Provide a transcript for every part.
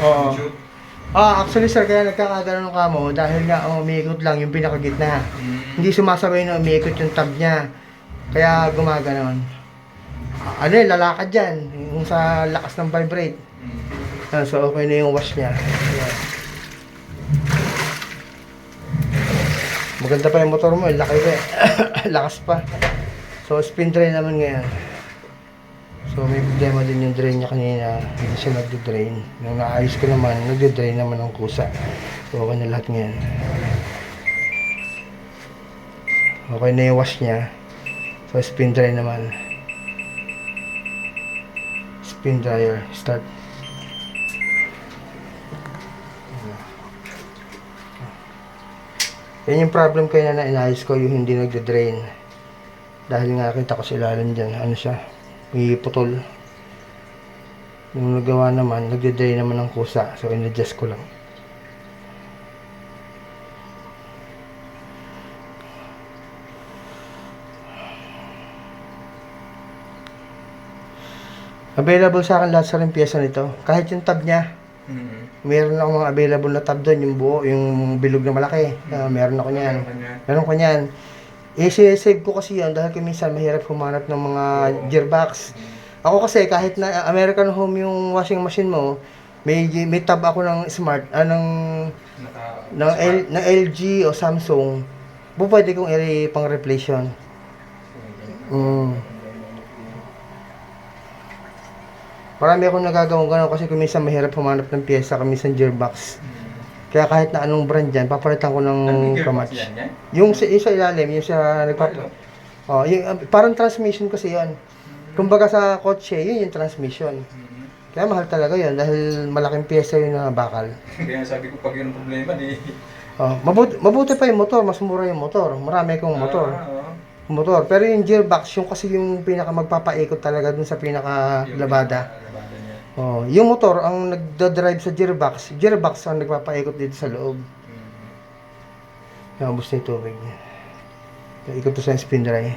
Oo. Shoot. Actually sir, kaya nagkakagano'n ka mo dahil nga umiikot lang yung pinakagitna. Hindi sumasabay na umiikot yung tab niya. Kaya gumaganon. Ano yun, lalakad yan. Yung sa lakas ng vibrate. So okay na yung wash niya. Ayan. Maganda pa yung motor mo, laki pa eh. Lakas pa. So spin drain naman ngayon. So may problema din yung drain niya kanina. Hindi siya nagde-drain. Nung naayos ko naman, nagde-drain naman ng kusa. So okay na lahat ngayon. Okay na yung wash niya. So spin dry naman. Spin dryer, start. Yan yung problem kaya na inayos ko, yung hindi nagde-drain. Dahil nga kita ko sa ilalim dyan, ano siya, may putol. Yung nagawa naman, nagde-drain naman ng kusa. So in-adjust ko lang. Available sa akin lahat sa rin pyesa nito. Kahit yung tab niya, meron ako mga available na tab doon, yung buo, yung bilog na malaki. Meron ako niyan. Meron ko niyan. I-save ko kasi yan dahil minsan mahirap humanap ng mga gearbox. Ako kasi kahit na American Home yung washing machine mo, may tab ako ng smart, ng LG o Samsung. Pwede kong pang replace yun. Marami akong nagagawang gano'n kasi minsan mahirap humanap ng pyesa, minsan gearbox. Kaya kahit na anong brand dyan, papalitan ko ng kamatch. Yung sa ilalim, yung sa parang transmission kasi yan. Kumbaga sa kotse, yun yung transmission. Kaya mahal talaga yun dahil malaking pyesa yun na bakal. Kaya sabi ko pag yun ang problema, di... Mabuti pa yung motor, mas mura yung motor. Marami akong motor. Pero yung gearbox, yung kasi yung pinaka magpapaikot talaga dun sa pinaka labada. Yung motor ang nagda-drive sa gearbox ang nagpapaikot dito sa loob. Naubos na yung tubig niya. Ikot to sa spin dry.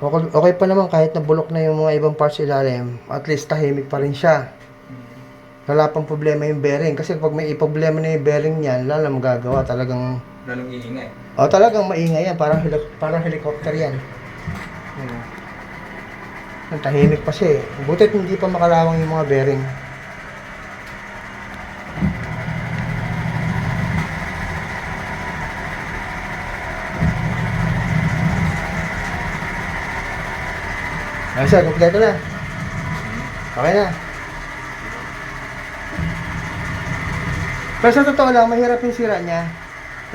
Okay pa naman kahit na bulok na yung mga ibang parts ilalim, at least tahimik pa rin siya. Wala pang problema yung bearing kasi pag may problema na yung bearing niyan, wala na magagawa, talagang lalong iingay. talagang maingay yan, parang helicopter yan. Ang tahimik pa siya eh. Butit hindi pa makalawang yung mga bearing. Ayun sir, kompleto na. Okay na. Pero sa totoo lang, mahirap yung sira niya.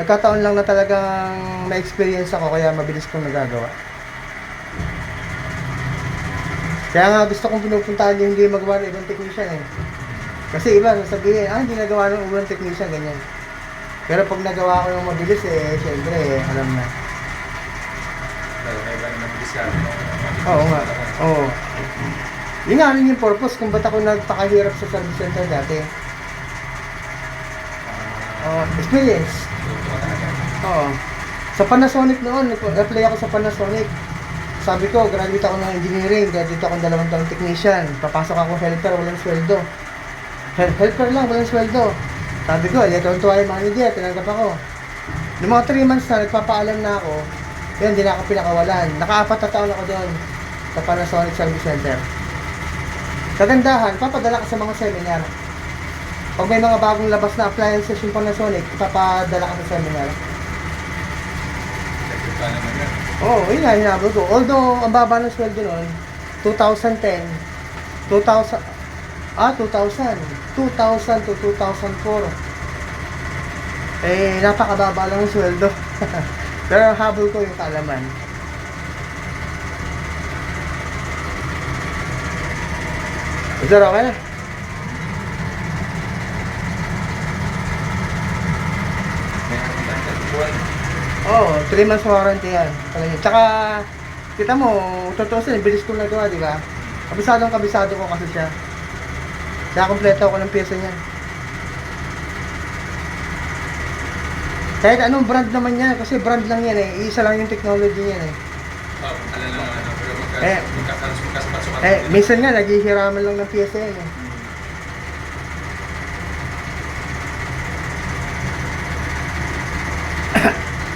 Nagkataon lang na talagang may experience ako kaya mabilis kong nagagawa. Kaya nga gusto kong pinupuntahan yung hindi magawa ng ibang technician eh. Kasi iba, sabihin, hindi nagawa ng ibang technician, ganyan. Pero pag nagawa ko ng mabilis syempre, alam na. May iba na mabilis ka. Oo nga, oo. Yun nga rin yung purpose kung ba't ako nagpakahirap sa service center dati. Experience. Oo. Sa Panasonic noon, apply ako sa Panasonic. Sabi ko, graduate ako ng engineering, graduate ako ng 2 taong technician. Papasok ako helper, walang sweldo. Helper lang, walang sweldo. Sabi ko, tuwa yung manager, tinanggap ako. Noong mga 3 months na, nagpapaalam na ako, yun, hindi na ako pinakawalan. Naka-4 na taon ako doon sa Panasonic Service Center. Kagandahan, papadala ka sa mga seminar. Pag may mga bagong labas na appliances yung Panasonic, ipapadala ka sa seminar. Yun nga, hinabol ko. Although, ang baba ng sweldo noon, 2010, 2000 to 2004. Napakababa lang yung sweldo. Pero habol ko yung kaalaman. Sir, okay na? Oo, 3 months warranty yan. Tsaka, kita mo, totoo siya, bilis kong nagawa, di ba? Kabisado ko kasi siya. Kaya kompleto ako ng pyesa niya. Kahit anong brand naman yan, kasi brand lang yan eh. Isa lang yung technology niyan eh. Minsan nga, naghihiraman lang ng pyesa yan eh.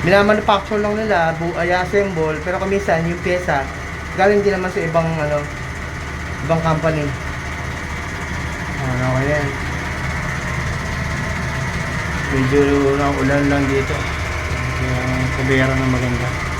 Minamanufacture lang nila, assemble, pero kuminsan yung pyesa, galing din naman sa ibang, ibang company. Okay yan. Medyo naulan lang dito. Yung kubera na maganda.